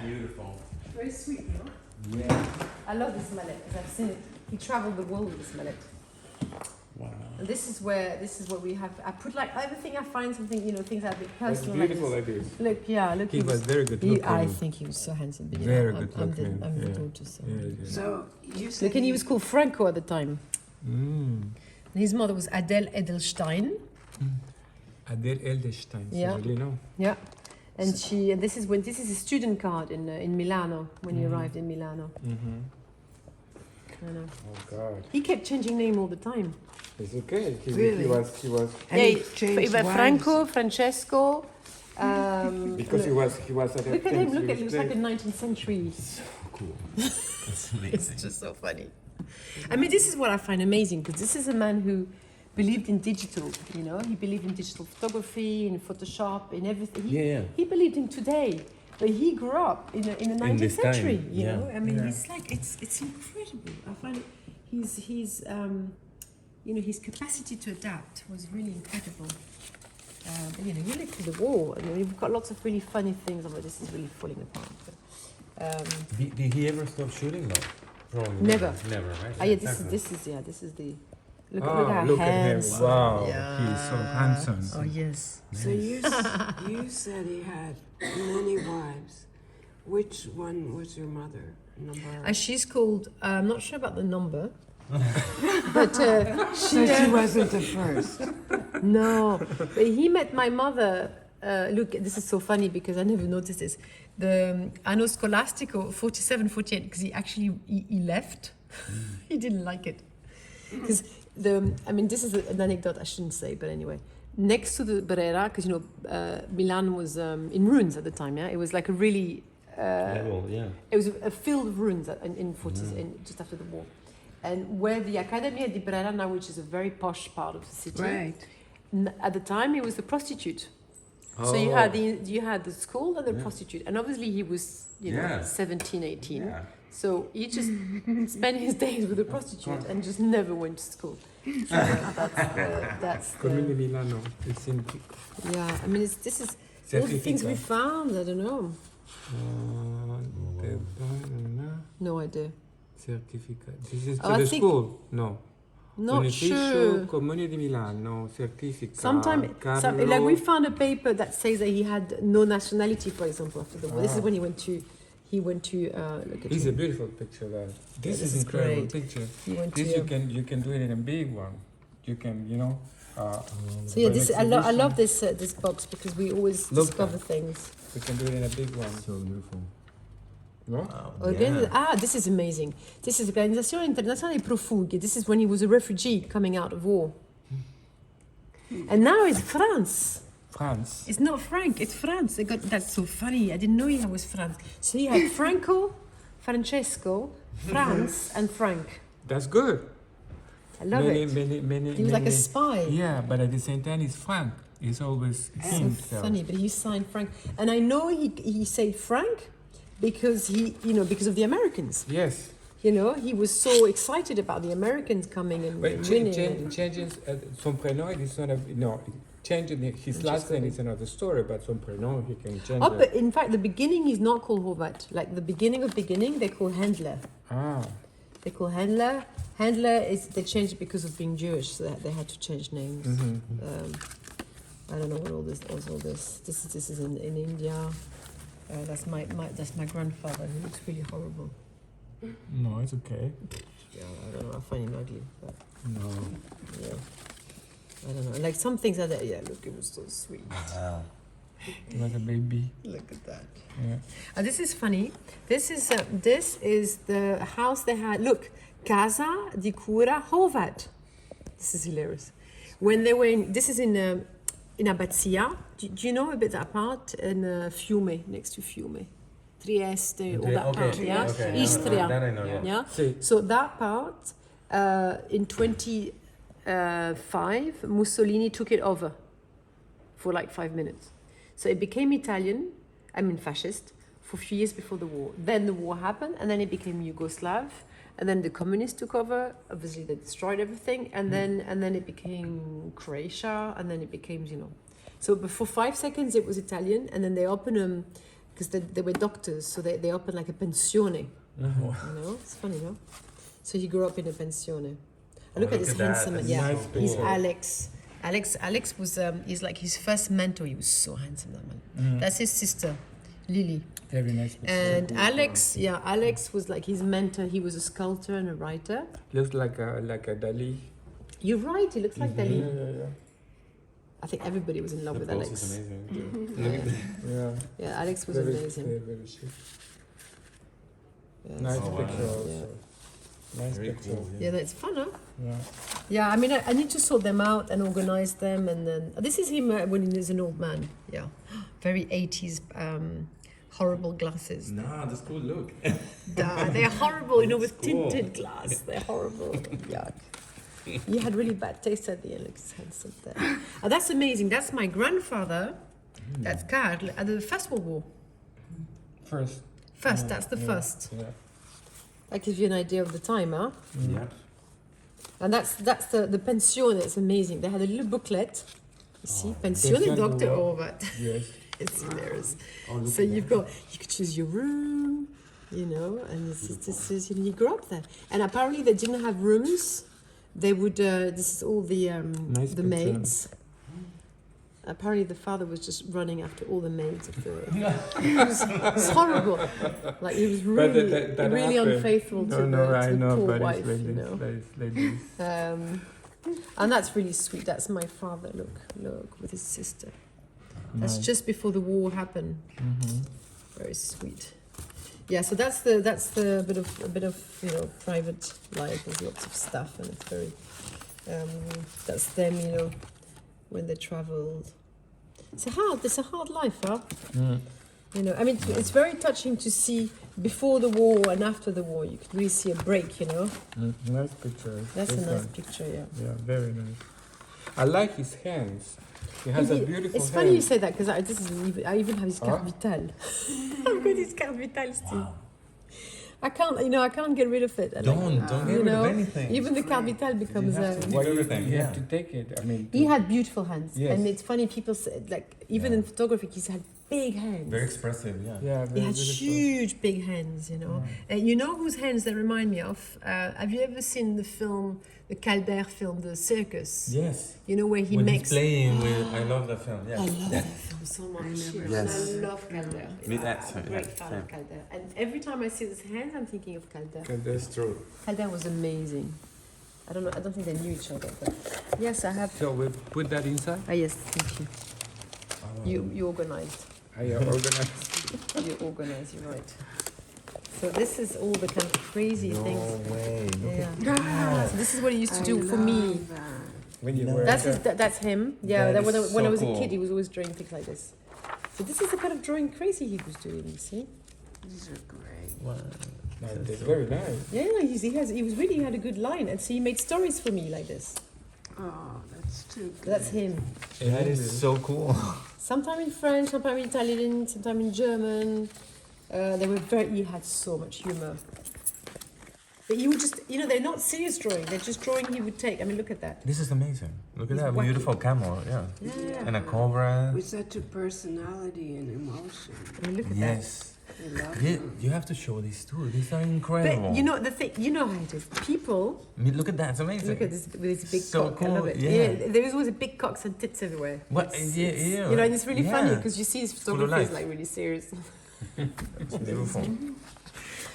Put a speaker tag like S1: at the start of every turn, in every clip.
S1: beautiful.
S2: Very sweet, no?
S1: Yeah.
S2: I love this mallet because I've seen it. He traveled the world with this mallet.
S1: Wow.
S2: And this is what we have. I put like everything I find something, things that are a bit
S3: It's
S2: personal.
S3: beautiful
S2: like
S3: like this.
S2: Look, yeah, look.
S3: He was very good looking.
S2: I think he was so handsome. But,
S3: Very
S2: I'm,
S3: good
S2: I'm the,
S3: looking,
S2: I'm the
S3: yeah.
S2: daughter, so.
S3: Yeah.
S4: So you said
S2: Look, and he was called Franco at the time.
S3: Mm.
S2: And his mother was Adele Edelstein.
S3: Adele Edelstein.
S2: Yeah.
S3: You know.
S2: Yeah. And this is a student card in Milano when he arrived in Milano.
S3: Mm-hmm.
S2: I know.
S3: Oh God.
S2: He kept changing name all the time.
S3: It's okay.
S4: Really?
S3: He was.
S4: And he
S2: Yeah,
S4: changed
S2: Franco,
S4: wives.
S2: Francesco.
S3: Because he was at
S2: Look at him. Look at him. He was like a 19th century.
S1: Cool. That's amazing.
S2: It's just so funny. I mean, this is what I find amazing because this is a man who believed in digital. He believed in digital photography, in Photoshop, in everything. He believed in today, but he grew up in the 19th
S1: this
S2: century.
S1: time,
S2: You know, I mean,
S3: Yeah.
S2: it's like it's incredible. I find it. His capacity to adapt was really incredible. But, you lived through the war. We've got lots of really funny things. Although this is really falling apart. But,
S1: Did he ever stop shooting though? Probably
S2: Never.
S1: Never, right?
S2: yeah,
S1: Exactly.
S2: this is the. Look,
S3: Oh,
S2: look at
S3: look
S2: our
S3: at him!
S2: hands.
S3: Wow,
S2: Yeah.
S3: he's so handsome.
S2: Oh yes.
S4: So you said he had many wives. Which one was your mother? Number.
S2: She's called. I'm not sure about the number, but
S4: So she wasn't the first.
S2: no. But he met my mother. Look, this is so funny because I never noticed this. The anno scolastico 47, 48, because he left. He didn't like it because this is an anecdote I shouldn't say, but anyway. Next to the Brera, because Milan was in ruins at the time. Yeah, it was like a really.
S1: Level, yeah.
S2: It was a field of ruins in just after the war. And where the Accademia di Brera now, which is a very posh part of the city,
S4: Right.
S2: at the time it was the prostitute. So you had the school and the prostitute. And obviously he was, 17, 18.
S1: Yeah.
S2: So he just spent his days with the prostitute and just never went to school. So that's the,
S3: Comune di Milano. It's in.
S2: yeah, I mean, this is all the things we found. I don't know. No idea.
S3: Certificate. This is
S2: Oh,
S3: to
S2: I
S3: the
S2: think-
S3: school. No.
S2: Not
S3: Beneficio
S2: sure.
S3: Comune di Milano. Certificate.
S2: Like we found a paper that says that he had no nationality, for example, after the war. This is when he went to look at
S3: It's a
S2: him.
S3: beautiful picture. That this
S2: this
S3: is
S2: is
S3: incredible
S2: great.
S3: picture.
S2: He went
S3: This
S2: to,
S3: you can do it in a big one. You can
S2: So yeah, this I
S3: exhibition.
S2: love this box because we always
S3: Look
S2: discover
S3: at-
S2: things.
S3: You can do it in a big one.
S1: So beautiful.
S3: No?
S2: This is amazing. This is Organizzazione Internazionale dei Profughi. This is when he was a refugee coming out of war. And now it's France.
S3: France.
S2: It's not Frank, it's France. That's so funny. I didn't know he was France. So he had Franco, Francesco, France, and Frank.
S3: That's good.
S2: I love it.
S3: Many.
S2: He was like a spy.
S3: Yeah, but at the same time, it's Frank. It's always
S2: So
S3: himself.
S2: funny, but he signed Frank. And I know he said Frank because because of the Americans.
S3: Yes.
S2: He was so excited about the Americans coming and
S3: But
S2: winning.
S3: changing son prénom, it's not changing his last name is another story, but son prénom he can change.
S2: Oh, but in fact, the beginning is not called Horvat. Like the beginning, they call Handler. They call Handler. Handler they changed it because of being Jewish, so they had to change names. I don't know what all this. This is in India. That's my grandfather. He looks really horrible.
S3: No, it's okay.
S2: Yeah, I don't know. I find him ugly, but
S3: No.
S2: yeah, I don't know. Like some things are there. Yeah, look, it was so sweet.
S1: Wow.
S3: He was a baby.
S2: Look at that.
S3: Yeah.
S2: This is funny. This is the house they had. Look, Casa di Cura Horvat. This is hilarious. When they were this is in Abbazia. Do you know a bit that part in Fiume, next to Fiume, Trieste, all that part, yeah,
S1: Okay.
S2: Istria,
S1: That I know, yeah.
S2: yeah.
S3: See.
S2: So that part in 25, Mussolini took it over for like 5 minutes. So it became fascist, for a few years before the war. Then the war happened, and then it became Yugoslav, and then the communists took over. Obviously, they destroyed everything, and then it became Croatia, and then it became, So for 5 seconds it was Italian, and then they opened because they were doctors, so they opened like a pensione. You know, it's funny, no? So he grew up in a pensione.
S1: Oh,
S2: Look at this
S1: look at that.
S2: handsome,
S1: That's
S2: yeah.
S3: so
S2: He's
S3: cool.
S2: Alex was he's like his first mentor. He was so handsome, that man. That's his sister, Lily.
S3: Very nice.
S2: And Alex was like his mentor. He was a sculptor and a writer.
S3: Looks like a Dali.
S2: You're right. He looks like Dali.
S3: Yeah.
S2: I think everybody was in love
S1: The
S2: with
S1: pose
S2: Alex.
S1: is amazing.
S3: Yeah.
S2: Yeah, Alex was
S3: Very,
S2: amazing.
S3: very chic.
S2: Yeah,
S3: Nice
S1: Oh, wow.
S3: picture also.
S2: Yeah.
S3: Nice
S1: Very
S3: picture.
S1: cool.
S2: Yeah, that's fun, huh?
S3: Yeah.
S2: Yeah, I mean, I need to sort them out and organize them, and then this is him when he's an old man. Yeah, very 80s, horrible glasses.
S1: Nah, that's cool. Look.
S2: They're horrible, you know, with
S1: It's cool.
S2: tinted glass. They're horrible. Yuck. He had really bad taste at the end. Looks handsome there. Oh, that's amazing. That's my grandfather. That's Karl at the First World War.
S3: First.
S2: First, that's the
S3: Yeah.
S2: first.
S3: Yeah.
S2: That gives you an idea of the time, huh?
S1: Yeah.
S2: And that's the pension. It's amazing. They had a little booklet. You see, pension
S3: Pension
S2: Dr.
S3: Horvat.
S2: Horvat.
S3: Yes.
S2: It's hilarious.
S1: Oh, look
S2: So
S1: at
S2: you've
S1: that.
S2: got, you could choose your room, you know, and this is, you know, you grew up there. And apparently they didn't have rooms. They would, this is all the
S3: Nice
S2: the
S3: picture.
S2: maids. Apparently the father was just running after all the maids of the, it was horrible. Like he was
S3: But
S2: really,
S3: that
S2: really
S3: happened.
S2: unfaithful to
S3: No,
S2: the,
S3: I
S2: to the
S3: know,
S2: poor
S3: but
S2: wife,
S3: it's like
S2: you
S3: this,
S2: know.
S3: like this.
S2: And that's really sweet. That's my father. Look, with his sister. That's
S3: Nice.
S2: just before the war happened.
S3: Mm-hmm.
S2: Very sweet. Yeah, so that's the a bit of you know private life. There's lots of stuff, and it's very that's them, you know, when they travelled. It's a hard life, huh?
S3: Mm.
S2: You know, I mean, it's very touching to see before the war and after the war. You could really see a break, you know.
S3: Nice picture.
S2: That's a
S3: This
S2: nice
S3: one.
S2: picture, yeah.
S3: Yeah, very nice. I like his hands. He has a beautiful
S2: It's funny you
S3: hand.
S2: say that because I even have his carte
S3: Huh?
S2: vitale. I've got his carte vitale still. I can't get rid of it. And
S1: Don't
S2: you
S1: get rid
S2: know,
S1: of anything.
S2: even the carte vitale becomes.
S1: have to
S3: Well,
S1: everything,
S3: you
S1: yeah.
S3: have to take it. I mean,
S2: He had beautiful hands,
S3: Yes.
S2: and it's funny. People say, like even
S1: Yeah.
S2: in photography, he's had big hands.
S1: Very expressive, yeah.
S3: yeah,
S2: He
S3: very
S2: had
S3: beautiful.
S2: huge, big hands, you know. And you know whose hands they remind me of? Have you ever seen the film, the Calder film, The Circus?
S1: Yes.
S2: You know where he
S1: When
S2: makes.
S1: he's playing with, I love that film.
S2: I
S1: Yeah.
S2: love that film so much.
S1: Yes.
S2: And I love Calder.
S1: Me
S2: I'm
S1: that,
S2: a great
S1: yeah,
S2: fan
S1: same.
S2: of Calder. And every time I see his hands, I'm thinking of Calder.
S1: It's true.
S2: Calder was amazing. I don't know. I don't think they knew each other, but yes, I have.
S3: So we put that inside.
S2: Ah, yes, thank you. You organized.
S3: I organize.
S2: You organized. You're right. So this is all the kind of crazy things.
S1: No way. Look
S2: Yeah. So this is what he used to do for me.
S3: When you
S1: No.
S3: were
S2: That's him. Yeah.
S1: That
S2: When I
S1: is
S2: when I
S1: so
S2: was a
S1: cool.
S2: kid, he was always drawing things like this. So this is the kind of drawing crazy he was doing. You see?
S4: These are great.
S1: Wow.
S3: it's very nice.
S2: Yeah. He had a good line, and so he made stories for me like this.
S4: Oh, that's too good.
S2: That's him.
S1: That is so cool.
S2: Sometime in French, sometime in Italian, sometime in German. He had so much humor. But he would just, you know, they're not serious drawing. They're just drawing he would take. I mean, look at that.
S1: This is amazing. Look at
S2: He's
S1: that
S2: wacky.
S1: beautiful camera, yeah.
S2: Yeah.
S1: And a cobra.
S4: With such a personality and emotion.
S2: I mean, look at
S1: Yes.
S4: I love
S1: You,
S4: them.
S1: you have to show these too. These are
S2: that.
S1: incredible.
S2: But you know the thing. You know how it is. People
S1: I mean, look at that. It's amazing.
S2: look at this with his big
S1: So
S2: cock. I love
S1: cool,
S2: it.
S1: yeah.
S2: There is always a big cocks and tits everywhere.
S1: What?
S2: It's-
S1: Yeah,
S2: it's-
S1: yeah,
S2: You know, and it's really funny
S1: yeah.
S2: because you see his
S1: full of
S2: photography is
S1: life.
S2: like really serious.
S1: It's beautiful.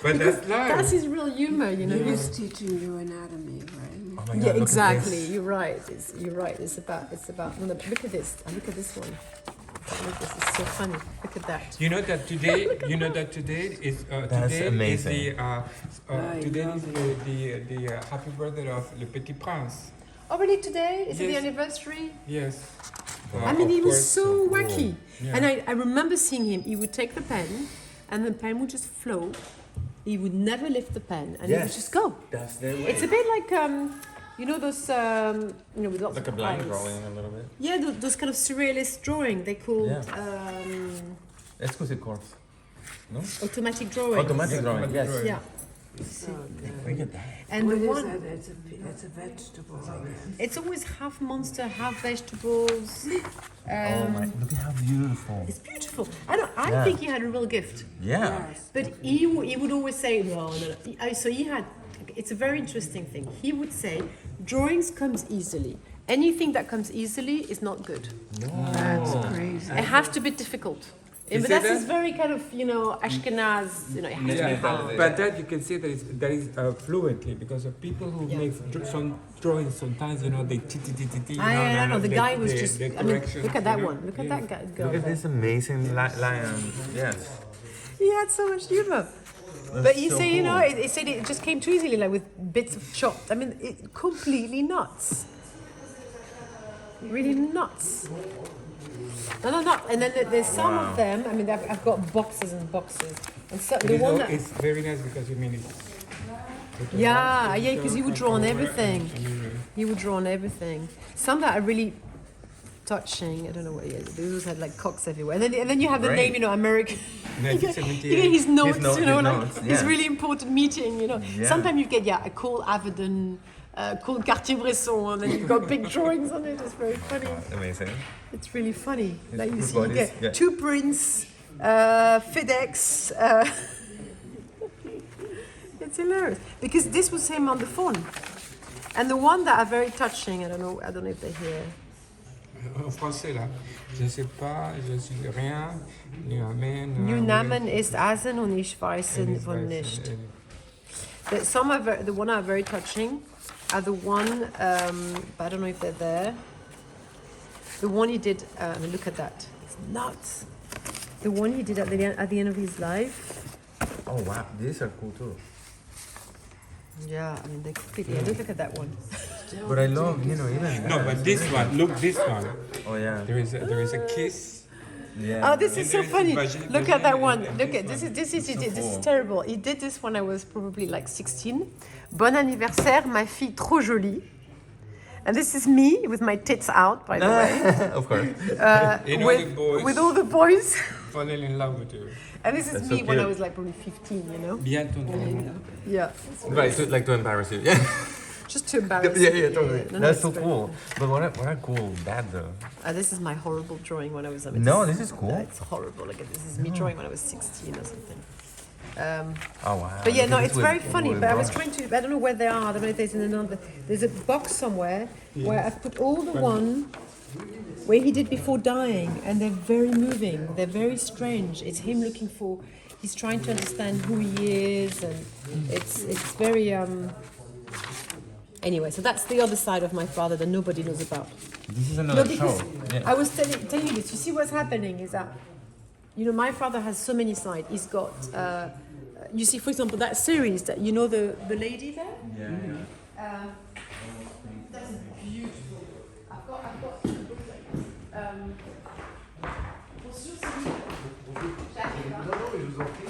S3: But
S2: Because
S3: that's life.
S2: that's his real humor. You know.
S4: He
S2: He's,
S4: was teaching you anatomy, right?
S1: Oh my God,
S2: yeah,
S1: look at
S2: exactly.
S1: this.
S2: You're right. You're right. It's about. No, look at this. And look at this one. Look, this is so funny. Look at that.
S3: You know that today. You know that today is.
S1: That's
S3: today
S1: amazing.
S3: Is the.
S4: I
S3: Today
S4: love
S3: is the happy birthday of Le Petit Prince.
S2: Already today? Is it the
S3: Yes.
S2: anniversary?
S3: Yes.
S2: I mean,
S3: of
S2: he was
S3: course,
S2: so wacky.
S3: Yeah.
S2: And I remember seeing him. He would take the pen, and the pen would just float. He would never lift the pen, and he would
S1: Yes.
S2: just go.
S1: That's their way.
S2: It's a bit like you know those you know with lots
S1: like
S2: of
S1: a blind
S2: eyes.
S1: drawing a little bit.
S2: Yeah, those kind of surrealist drawing. They called
S1: Exquisite corpse. No?
S2: automatic drawing.
S1: Automatic
S3: Yeah,
S1: drawing.
S3: automatic
S1: Yes.
S3: drawing.
S2: Yeah.
S4: So good.
S1: Look at that.
S2: And
S4: What
S2: the
S4: is
S2: one,
S4: that? It's a vegetable, I guess.
S2: it's always half monster, half vegetables.
S1: Oh my! Look at how beautiful.
S2: It's beautiful. I
S1: Yeah.
S2: think he had a real gift.
S1: Yeah.
S4: Yes.
S2: But he would always say, no. So he had, it's a very interesting thing. He would say, drawings comes easily. Anything that comes easily is not good.
S4: That's crazy.
S2: It has to be difficult.
S3: You
S2: But
S3: see
S2: that's
S3: that?
S2: his very kind of, Ashkenaz, it has to be
S3: Yeah,
S2: hard.
S3: but that you can see that is fluently because of people who make some drawings sometimes they
S2: I know, the guy was just, I mean, look at that one. Look at that guy.
S1: Look at this amazing lion. Yes.
S2: He had so much humor. But you
S1: so
S2: say,
S1: cool.
S2: he said it just came too easily, like with bits of chopped. I mean, completely nuts. Really nuts. No. And then there's some of them. I mean, I've got boxes and boxes. And so the one that,
S3: it's very nice because it's
S2: yeah, because he would draw on everything. He would draw on everything. Some that are really touching. I don't know what he is. Those had like cocks everywhere. And then you have the
S1: Great.
S2: name, American. You get
S3: 1978.
S2: his notes,
S1: His
S2: like
S1: notes,
S2: his
S1: yeah.
S2: really important meeting,
S1: Yeah.
S2: Sometimes you get, a cool Avedon, cool Cartier-Bresson, and then you've got big drawings on it. It's very funny.
S1: Amazing.
S2: It's really funny. Like you
S1: his
S2: see, you
S1: bodies,
S2: get
S1: yeah.
S2: two prints, FedEx. It's hilarious because this was him on the phone, and the one that are very touching. I don't know if they're here.
S3: En français là, je sais pas, je suis rien, ni amen.
S2: New Namen ist Asen und ich weiß von nicht. Some are the one are very touching. Are the one, but I don't know if they're there. The one he did. Look at that. It's nuts. The one he did at the end of his life.
S1: Oh wow, these are cool too.
S2: Yeah, I mean they completely. Look at that one.
S1: But I love, even.
S3: No, but this one, look this one.
S1: Oh yeah.
S3: There is a kiss.
S1: Yeah.
S2: Oh, this is so funny. Look at that one. Look at this. This is
S1: cool.
S2: terrible. He did this when I was probably like 16. Bon anniversaire, ma fille trop jolie. And this is me with my tits out, by the way,
S1: Of course.
S3: The boys
S2: with all the boys.
S3: falling in love with you.
S2: And this is
S1: That's
S2: me
S1: so
S2: when I
S1: cute.
S2: was like probably 15,
S3: Bien ton
S2: Yeah.
S1: Right, to embarrass you. Yeah.
S2: Just to embarrass
S1: Yeah,
S2: you.
S1: totally.
S2: No,
S1: That's
S2: it's
S1: so
S2: very
S1: cool. But what a cool dad though.
S2: This is my horrible drawing when I was.
S1: No, this is cool.
S2: It's horrible. Look at this. Is me drawing when I was 16 or something.
S1: Oh wow.
S2: But yeah,
S1: Look
S2: no,
S1: at
S2: it's
S1: this
S2: very
S1: with-
S2: funny.
S1: with
S2: But I was
S1: brush.
S2: trying to. I don't know where they are. I don't know if there's in another. There's a box somewhere where I've put all the one where he did before dying, and they're very moving. They're very strange. It's him looking for. He's trying to understand who he is, and it's very. Anyway, so that's the other side of my father that nobody knows about.
S1: This is another
S2: No, because
S1: show. Yeah.
S2: I was telling you this. You see what's happening is that, my father has so many sides. He's got, you see, for example, that series that, the lady there?
S1: Yeah.
S2: That's beautiful. I've got pour sur ce livre. J'arrive, hein.